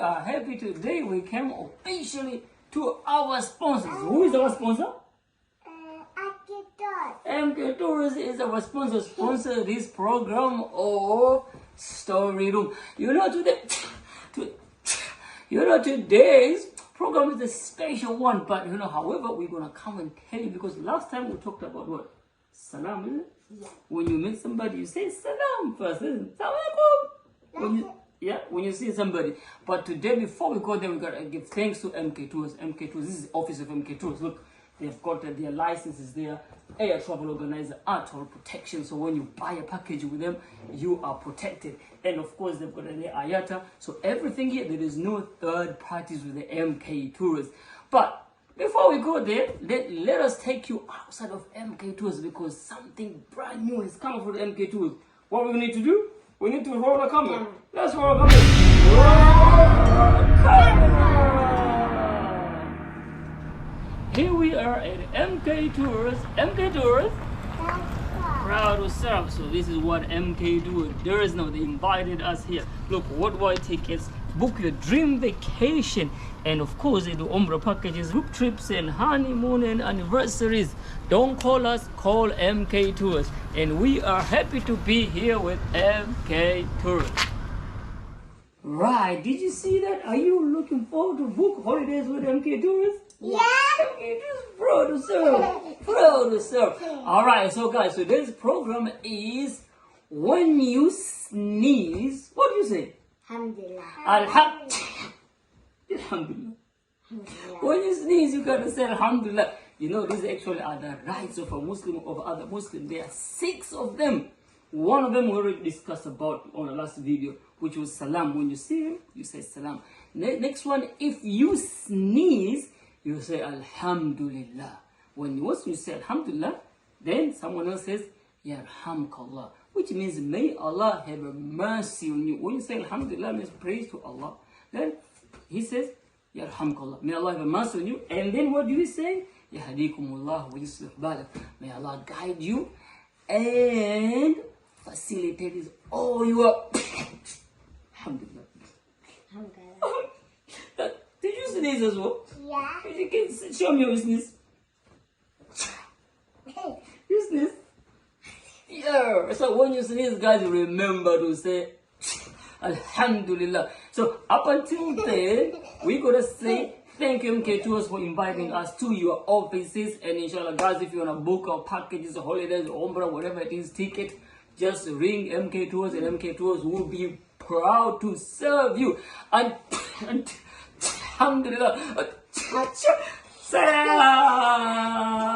are happy today. We came officially to our sponsors. Who is our sponsor? MK Tours is our sponsor. Sponsor this program of Story Room. Today's program is a special one, but however, we're gonna come and tell you because last time we talked about what? Salam, isn't it? Yeah. When you meet somebody, you say salam first, isn't it? When you see somebody. But today, before we go there, we gotta give thanks to MK Tours. MK Tours, this is the office of MK Tours. Look, they've got their licenses there, air travel organizer, toll protection. So when you buy a package with them, you are protected. And of course, they've got their IATA. So everything here, there is no third parties with the MK Tours. But before we go there, let us take you outside of MK Tours because something brand new is coming for the MK Tours. What we need to do? We need to roll the camera. Let's roll the camera. Roll the camera. Here we are at MK Tours. MK Tours. Proud to serve. So this is what MK Tours does now. They invited us here. Look, worldwide tickets. Book your dream vacation, and of course they do Umrah packages, group trips and honeymoon and anniversaries. Don't call us, call MK Tours, and we are happy to be here with MK Tours. Right, did you see that? Are you looking forward to book holidays with MK Tours? Yeah. MK Tours, proud to serve, proud to serve. All right, so guys, so this program is when you sneeze, what do you say? Alhamdulillah. Alhamdulillah. When you sneeze, you gotta say Alhamdulillah. These actually are the rights of a Muslim over other Muslims. There are 6 of them. One of them we already discussed about on the last video, which was Salam. When you see him, you say Salam. Next one, if you sneeze, you say Alhamdulillah. Once you say Alhamdulillah, then someone else says Yarhamkallah, which means may Allah have a mercy on you. When you say Alhamdulillah, means praise to Allah. Then he says Yarhamkallah, may Allah have a mercy on you. And then what do you say? Yahdikumullah wa yuslih balak, may Allah guide you and facilitate his all your Alhamdulillah. Did you sneeze as well? Yeah. You can show me your sneeze. You sneeze. Yeah. So when you sneeze, guys, remember to say Alhamdulillah. So up until then, we gotta say thank you MK Tours for inviting us to your offices. And inshallah, guys, if you wanna book our packages, holidays, Umrah, whatever it is, ticket, just ring MK Tours, and MK Tours will be proud to serve you. And Alhamdulillah. Salam.